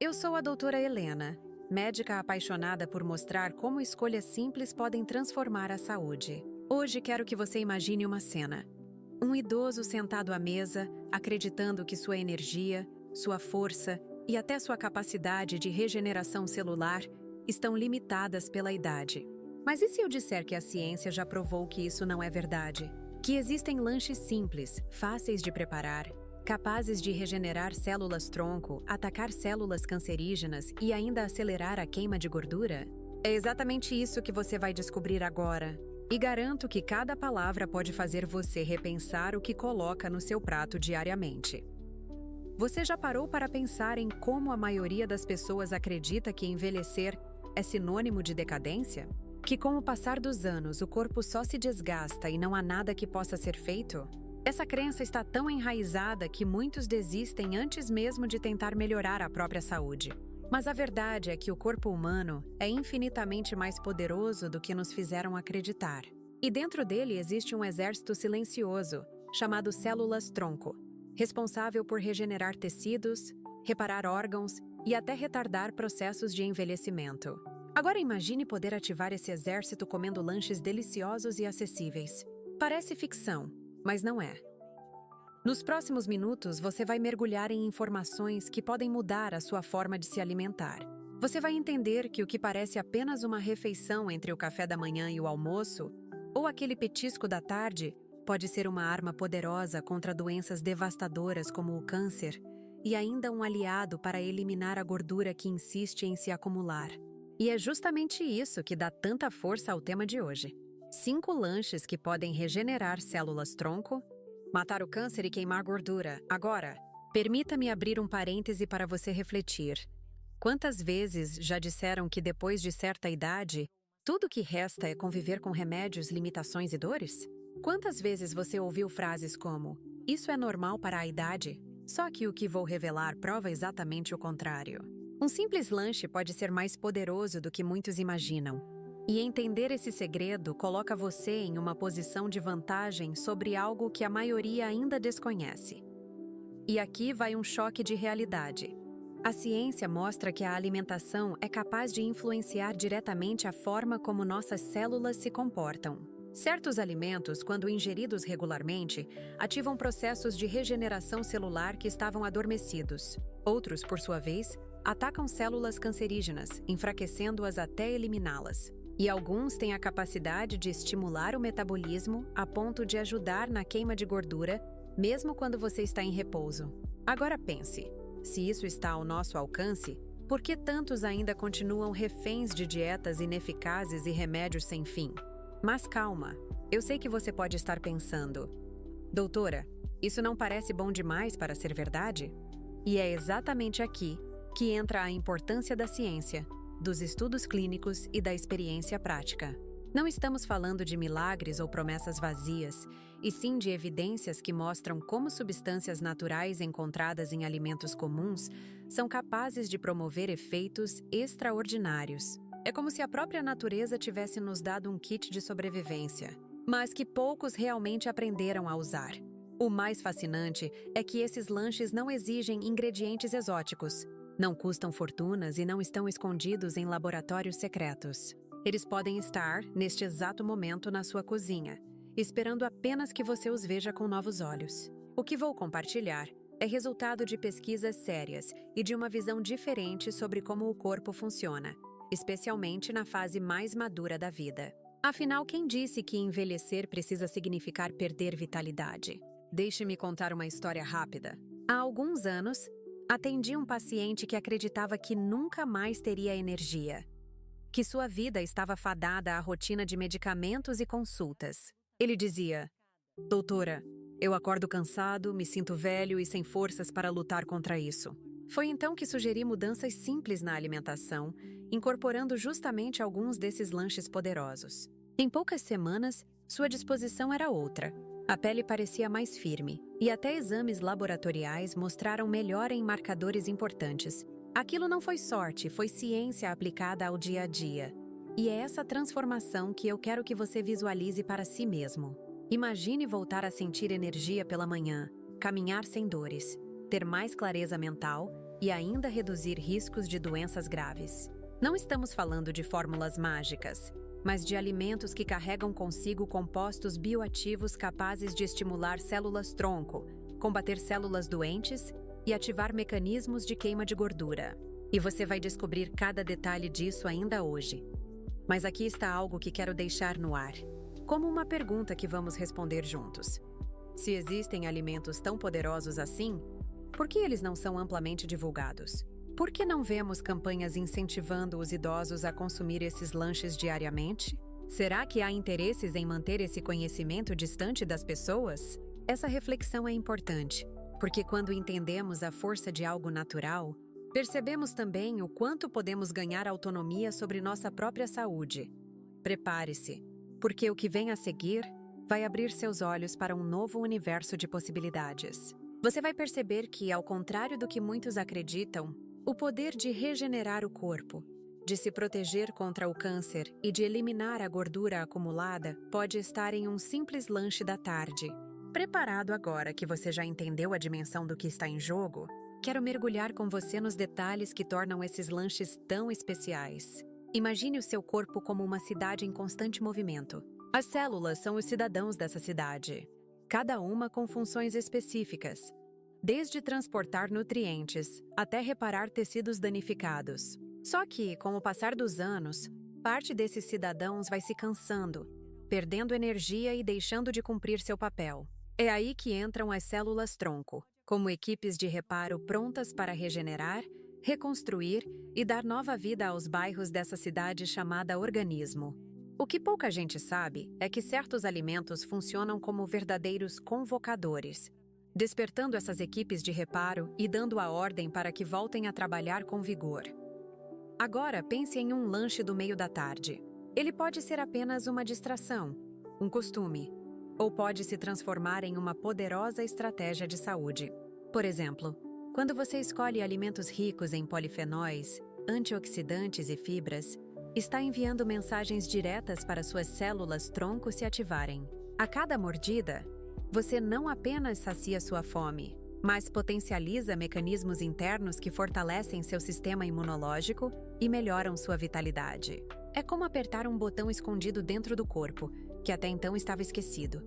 Eu sou a doutora Helena, médica apaixonada por mostrar como escolhas simples podem transformar a saúde. Hoje quero que você imagine uma cena. Um idoso sentado à mesa, acreditando que sua energia, sua força e até sua capacidade de regeneração celular estão limitadas pela idade. Mas e se eu disser que a ciência já provou que isso não é verdade? Que existem lanches simples, fáceis de preparar, capazes de regenerar células-tronco, atacar células cancerígenas e ainda acelerar a queima de gordura? É exatamente isso que você vai descobrir agora. E garanto que cada palavra pode fazer você repensar o que coloca no seu prato diariamente. Você já parou para pensar em como a maioria das pessoas acredita que envelhecer é sinônimo de decadência? Que com o passar dos anos o corpo só se desgasta e não há nada que possa ser feito? Essa crença está tão enraizada que muitos desistem antes mesmo de tentar melhorar a própria saúde. Mas a verdade é que o corpo humano é infinitamente mais poderoso do que nos fizeram acreditar. E dentro dele existe um exército silencioso, chamado células-tronco, responsável por regenerar tecidos, reparar órgãos e até retardar processos de envelhecimento. Agora imagine poder ativar esse exército comendo lanches deliciosos e acessíveis. Parece ficção, mas não é. Nos próximos minutos, você vai mergulhar em informações que podem mudar a sua forma de se alimentar. Você vai entender que o que parece apenas uma refeição entre o café da manhã e o almoço, ou aquele petisco da tarde, pode ser uma arma poderosa contra doenças devastadoras como o câncer e ainda um aliado para eliminar a gordura que insiste em se acumular. E é justamente isso que dá tanta força ao tema de hoje. 5 lanches que podem regenerar células-tronco, matar o câncer e queimar gordura. Agora, permita-me abrir um parêntese para você refletir. Quantas vezes já disseram que depois de certa idade, tudo que resta é conviver com remédios, limitações e dores? Quantas vezes você ouviu frases como: "Isso é normal para a idade"? Só que o que vou revelar prova exatamente o contrário. Um simples lanche pode ser mais poderoso do que muitos imaginam. E entender esse segredo coloca você em uma posição de vantagem sobre algo que a maioria ainda desconhece. E aqui vai um choque de realidade. A ciência mostra que a alimentação é capaz de influenciar diretamente a forma como nossas células se comportam. Certos alimentos, quando ingeridos regularmente, ativam processos de regeneração celular que estavam adormecidos. Outros, por sua vez, atacam células cancerígenas, enfraquecendo-as até eliminá-las. E alguns têm a capacidade de estimular o metabolismo a ponto de ajudar na queima de gordura, mesmo quando você está em repouso. Agora pense, se isso está ao nosso alcance, por que tantos ainda continuam reféns de dietas ineficazes e remédios sem fim? Mas calma, eu sei que você pode estar pensando: "Doutora, isso não parece bom demais para ser verdade?" E é exatamente aqui que entra a importância da ciência, dos estudos clínicos e da experiência prática. Não estamos falando de milagres ou promessas vazias, e sim de evidências que mostram como substâncias naturais encontradas em alimentos comuns são capazes de promover efeitos extraordinários. É como se a própria natureza tivesse nos dado um kit de sobrevivência, mas que poucos realmente aprenderam a usar. O mais fascinante é que esses lanches não exigem ingredientes exóticos, não custam fortunas e não estão escondidos em laboratórios secretos. Eles podem estar, neste exato momento, na sua cozinha, esperando apenas que você os veja com novos olhos. O que vou compartilhar é resultado de pesquisas sérias e de uma visão diferente sobre como o corpo funciona, especialmente na fase mais madura da vida. Afinal, quem disse que envelhecer precisa significar perder vitalidade? Deixe-me contar uma história rápida. Há alguns anos, atendi um paciente que acreditava que nunca mais teria energia, que sua vida estava fadada à rotina de medicamentos e consultas. Ele dizia: "Doutora, eu acordo cansado, me sinto velho e sem forças para lutar contra isso." Foi então que sugeri mudanças simples na alimentação, incorporando justamente alguns desses lanches poderosos. Em poucas semanas, sua disposição era outra. A pele parecia mais firme, e até exames laboratoriais mostraram melhora em marcadores importantes. Aquilo não foi sorte, foi ciência aplicada ao dia a dia. E é essa transformação que eu quero que você visualize para si mesmo. Imagine voltar a sentir energia pela manhã, caminhar sem dores, ter mais clareza mental e ainda reduzir riscos de doenças graves. Não estamos falando de fórmulas mágicas, mas de alimentos que carregam consigo compostos bioativos capazes de estimular células-tronco, combater células doentes e ativar mecanismos de queima de gordura. E você vai descobrir cada detalhe disso ainda hoje. Mas aqui está algo que quero deixar no ar, como uma pergunta que vamos responder juntos. Se existem alimentos tão poderosos assim, por que eles não são amplamente divulgados? Por que não vemos campanhas incentivando os idosos a consumir esses lanches diariamente? Será que há interesses em manter esse conhecimento distante das pessoas? Essa reflexão é importante, porque quando entendemos a força de algo natural, percebemos também o quanto podemos ganhar autonomia sobre nossa própria saúde. Prepare-se, porque o que vem a seguir vai abrir seus olhos para um novo universo de possibilidades. Você vai perceber que, ao contrário do que muitos acreditam, o poder de regenerar o corpo, de se proteger contra o câncer e de eliminar a gordura acumulada pode estar em um simples lanche da tarde. Preparado agora que você já entendeu a dimensão do que está em jogo? Quero mergulhar com você nos detalhes que tornam esses lanches tão especiais. Imagine o seu corpo como uma cidade em constante movimento. As células são os cidadãos dessa cidade, cada uma com funções específicas, desde transportar nutrientes até reparar tecidos danificados. Só que, com o passar dos anos, parte desses cidadãos vai se cansando, perdendo energia e deixando de cumprir seu papel. É aí que entram as células-tronco, como equipes de reparo prontas para regenerar, reconstruir e dar nova vida aos bairros dessa cidade chamada organismo. O que pouca gente sabe é que certos alimentos funcionam como verdadeiros convocadores, despertando essas equipes de reparo e dando a ordem para que voltem a trabalhar com vigor. Agora pense em um lanche do meio da tarde. Ele pode ser apenas uma distração, um costume, ou pode se transformar em uma poderosa estratégia de saúde. Por exemplo, quando você escolhe alimentos ricos em polifenóis, antioxidantes e fibras, está enviando mensagens diretas para suas células-tronco se ativarem. A cada mordida, você não apenas sacia sua fome, mas potencializa mecanismos internos que fortalecem seu sistema imunológico e melhoram sua vitalidade. É como apertar um botão escondido dentro do corpo, que até então estava esquecido.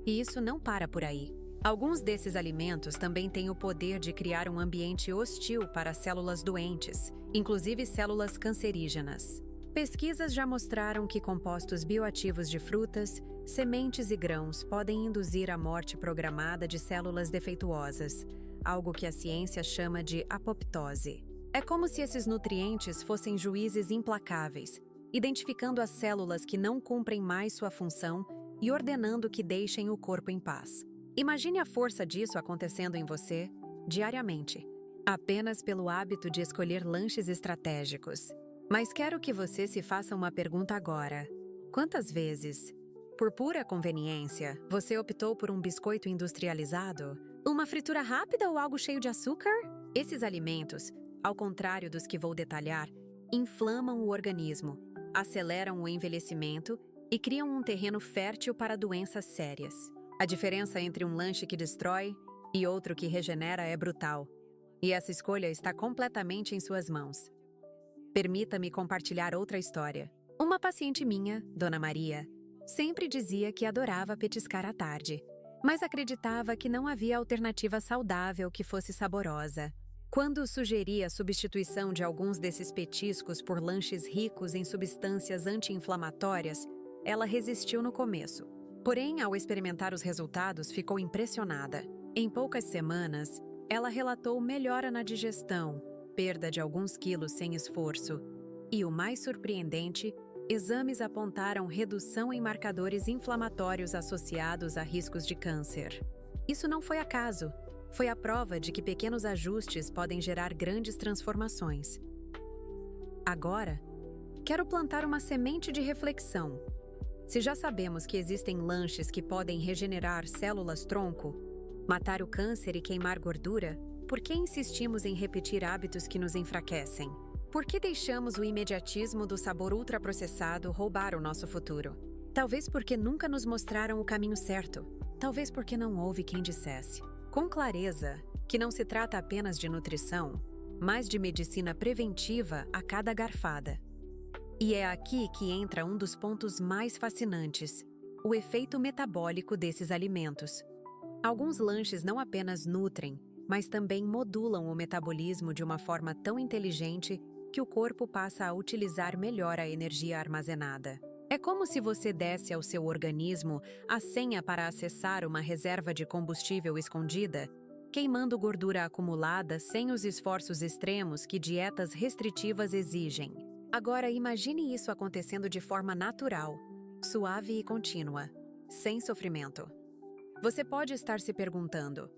E isso não para por aí. Alguns desses alimentos também têm o poder de criar um ambiente hostil para células doentes, inclusive células cancerígenas. Pesquisas já mostraram que compostos bioativos de frutas, sementes e grãos podem induzir a morte programada de células defeituosas, algo que a ciência chama de apoptose. É como se esses nutrientes fossem juízes implacáveis, identificando as células que não cumprem mais sua função e ordenando que deixem o corpo em paz. Imagine a força disso acontecendo em você, diariamente, apenas pelo hábito de escolher lanches estratégicos. Mas quero que você se faça uma pergunta agora. Quantas vezes, por pura conveniência, você optou por um biscoito industrializado? Uma fritura rápida ou algo cheio de açúcar? Esses alimentos, ao contrário dos que vou detalhar, inflamam o organismo, aceleram o envelhecimento e criam um terreno fértil para doenças sérias. A diferença entre um lanche que destrói e outro que regenera é brutal. E essa escolha está completamente em suas mãos. Permita-me compartilhar outra história. Uma paciente minha, Dona Maria, sempre dizia que adorava petiscar à tarde, mas acreditava que não havia alternativa saudável que fosse saborosa. Quando sugeri a substituição de alguns desses petiscos por lanches ricos em substâncias anti-inflamatórias, ela resistiu no começo. Porém, ao experimentar os resultados, ficou impressionada. Em poucas semanas, ela relatou melhora na digestão, perda de alguns quilos sem esforço. E o mais surpreendente, exames apontaram redução em marcadores inflamatórios associados a riscos de câncer. Isso não foi acaso. Foi a prova de que pequenos ajustes podem gerar grandes transformações. Agora, quero plantar uma semente de reflexão. Se já sabemos que existem lanches que podem regenerar células-tronco, matar o câncer e queimar gordura, por que insistimos em repetir hábitos que nos enfraquecem? Por que deixamos o imediatismo do sabor ultraprocessado roubar o nosso futuro? Talvez porque nunca nos mostraram o caminho certo. Talvez porque não houve quem dissesse, com clareza, que não se trata apenas de nutrição, mais de medicina preventiva a cada garfada. E é aqui que entra um dos pontos mais fascinantes: o efeito metabólico desses alimentos. Alguns lanches não apenas nutrem, mas também modulam o metabolismo de uma forma tão inteligente que o corpo passa a utilizar melhor a energia armazenada. É como se você desse ao seu organismo a senha para acessar uma reserva de combustível escondida, queimando gordura acumulada sem os esforços extremos que dietas restritivas exigem. Agora imagine isso acontecendo de forma natural, suave e contínua, sem sofrimento. Você pode estar se perguntando: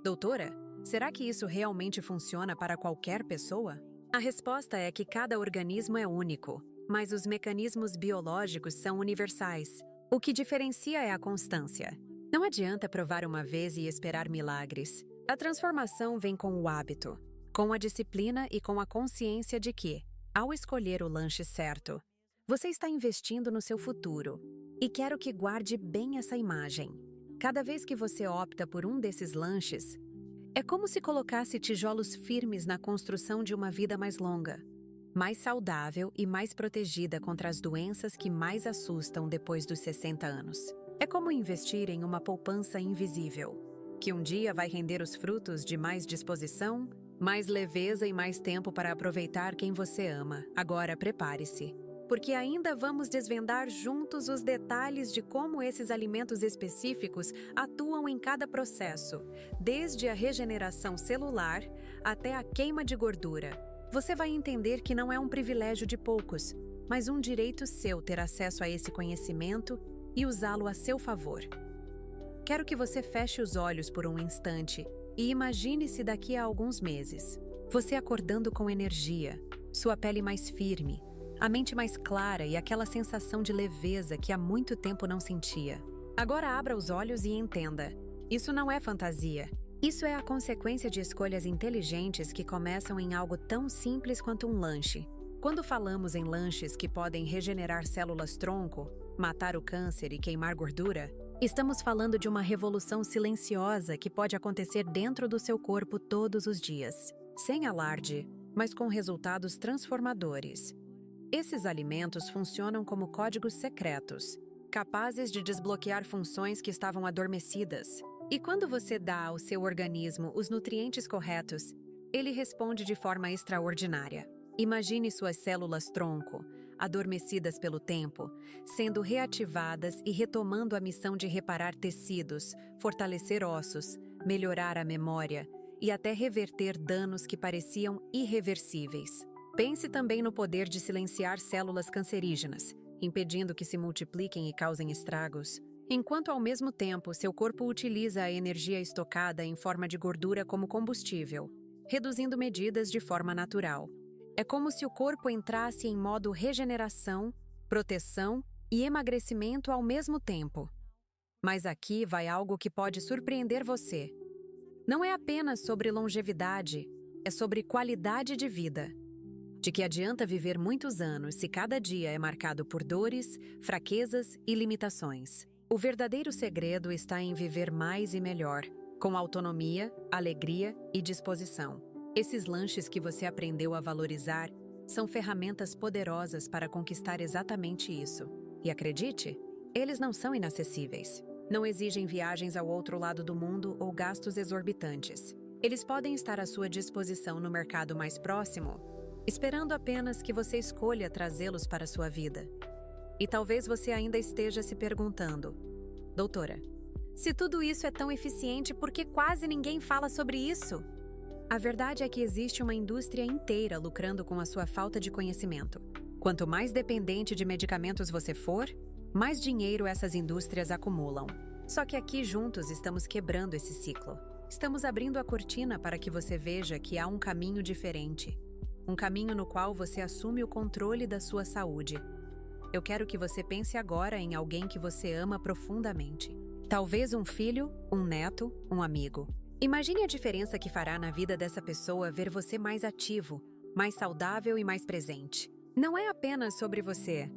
doutora, será que isso realmente funciona para qualquer pessoa? A resposta é que cada organismo é único, mas os mecanismos biológicos são universais. O que diferencia é a constância. Não adianta provar uma vez e esperar milagres. A transformação vem com o hábito, com a disciplina e com a consciência de que, ao escolher o lanche certo, você está investindo no seu futuro. E quero que guarde bem essa imagem. Cada vez que você opta por um desses lanches, é como se colocasse tijolos firmes na construção de uma vida mais longa, mais saudável e mais protegida contra as doenças que mais assustam depois dos 60 anos. É como investir em uma poupança invisível, que um dia vai render os frutos de mais disposição, mais leveza e mais tempo para aproveitar quem você ama. Agora prepare-se, porque ainda vamos desvendar juntos os detalhes de como esses alimentos específicos atuam em cada processo, desde a regeneração celular até a queima de gordura. Você vai entender que não é um privilégio de poucos, mas um direito seu ter acesso a esse conhecimento e usá-lo a seu favor. Quero que você feche os olhos por um instante e imagine-se daqui a alguns meses. Você acordando com energia, sua pele mais firme, a mente mais clara e aquela sensação de leveza que há muito tempo não sentia. Agora abra os olhos e entenda: isso não é fantasia. Isso é a consequência de escolhas inteligentes que começam em algo tão simples quanto um lanche. Quando falamos em lanches que podem regenerar células-tronco, matar o câncer e queimar gordura, estamos falando de uma revolução silenciosa que pode acontecer dentro do seu corpo todos os dias, sem alarde, mas com resultados transformadores. Esses alimentos funcionam como códigos secretos, capazes de desbloquear funções que estavam adormecidas. E quando você dá ao seu organismo os nutrientes corretos, ele responde de forma extraordinária. Imagine suas células-tronco, adormecidas pelo tempo, sendo reativadas e retomando a missão de reparar tecidos, fortalecer ossos, melhorar a memória e até reverter danos que pareciam irreversíveis. Pense também no poder de silenciar células cancerígenas, impedindo que se multipliquem e causem estragos, enquanto ao mesmo tempo seu corpo utiliza a energia estocada em forma de gordura como combustível, reduzindo medidas de forma natural. É como se o corpo entrasse em modo regeneração, proteção e emagrecimento ao mesmo tempo. Mas aqui vai algo que pode surpreender você. Não é apenas sobre longevidade, é sobre qualidade de vida. De que adianta viver muitos anos se cada dia é marcado por dores, fraquezas e limitações? O verdadeiro segredo está em viver mais e melhor, com autonomia, alegria e disposição. Esses lanches que você aprendeu a valorizar são ferramentas poderosas para conquistar exatamente isso. E acredite, eles não são inacessíveis. Não exigem viagens ao outro lado do mundo ou gastos exorbitantes. Eles podem estar à sua disposição no mercado mais próximo, esperando apenas que você escolha trazê-los para a sua vida. E talvez você ainda esteja se perguntando: doutora, se tudo isso é tão eficiente, por que quase ninguém fala sobre isso? A verdade é que existe uma indústria inteira lucrando com a sua falta de conhecimento. Quanto mais dependente de medicamentos você for, mais dinheiro essas indústrias acumulam. Só que aqui juntos estamos quebrando esse ciclo. Estamos abrindo a cortina para que você veja que há um caminho diferente. Um caminho no qual você assume o controle da sua saúde. Eu quero que você pense agora em alguém que você ama profundamente. Talvez um filho, um neto, um amigo. Imagine a diferença que fará na vida dessa pessoa ver você mais ativo, mais saudável e mais presente. Não é apenas sobre você.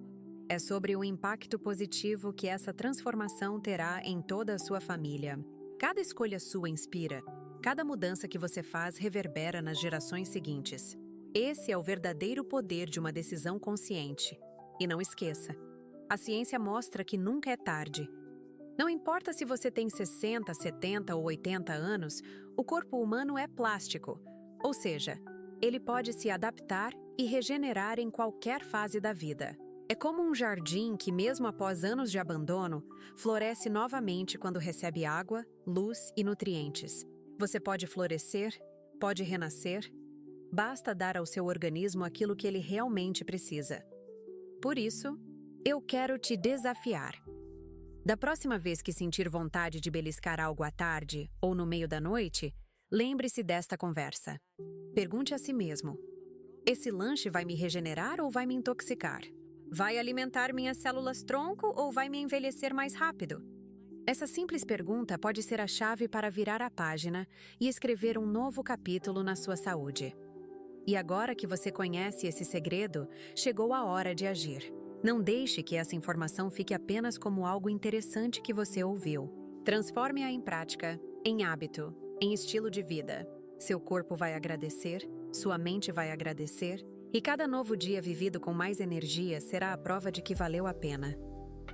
É sobre o impacto positivo que essa transformação terá em toda a sua família. Cada escolha sua inspira, Cada mudança que você faz reverbera nas gerações seguintes. Esse é o verdadeiro poder de uma decisão consciente. E não esqueça, a ciência mostra que nunca é tarde. Não importa se você tem 60, 70 ou 80 anos, o corpo humano é plástico, ou seja, ele pode se adaptar e regenerar em qualquer fase da vida. É como um jardim que, mesmo após anos de abandono, floresce novamente quando recebe água, luz e nutrientes. Você pode florescer, pode renascer, basta dar ao seu organismo aquilo que ele realmente precisa. Por isso, eu quero te desafiar. Da próxima vez que sentir vontade de beliscar algo à tarde ou no meio da noite, lembre-se desta conversa. Pergunte a si mesmo: esse lanche vai me regenerar ou vai me intoxicar? Vai alimentar minhas células-tronco ou vai me envelhecer mais rápido? Essa simples pergunta pode ser a chave para virar a página e escrever um novo capítulo na sua saúde. E agora que você conhece esse segredo, chegou a hora de agir. Não deixe que essa informação fique apenas como algo interessante que você ouviu. Transforme-a em prática, em hábito, em estilo de vida. Seu corpo vai agradecer, sua mente vai agradecer, e cada novo dia vivido com mais energia será a prova de que valeu a pena.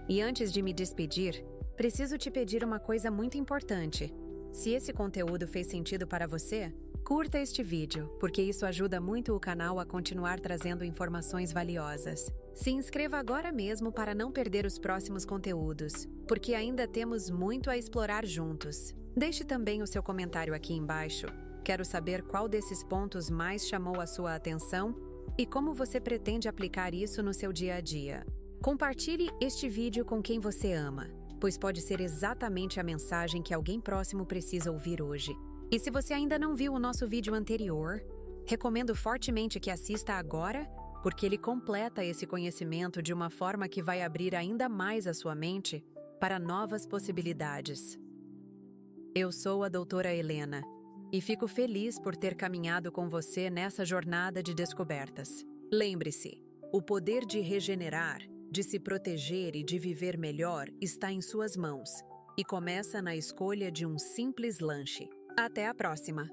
E antes de me despedir, preciso te pedir uma coisa muito importante. Se esse conteúdo fez sentido para você, curta este vídeo, porque isso ajuda muito o canal a continuar trazendo informações valiosas. Se inscreva agora mesmo para não perder os próximos conteúdos, porque ainda temos muito a explorar juntos. Deixe também o seu comentário aqui embaixo. Quero saber qual desses pontos mais chamou a sua atenção e como você pretende aplicar isso no seu dia a dia. Compartilhe este vídeo com quem você ama, pois pode ser exatamente a mensagem que alguém próximo precisa ouvir hoje. E se você ainda não viu o nosso vídeo anterior, recomendo fortemente que assista agora, porque ele completa esse conhecimento de uma forma que vai abrir ainda mais a sua mente para novas possibilidades. Eu sou a doutora Helena e fico feliz por ter caminhado com você nessa jornada de descobertas. Lembre-se, o poder de regenerar, de se proteger e de viver melhor está em suas mãos e começa na escolha de um simples lanche. Até a próxima!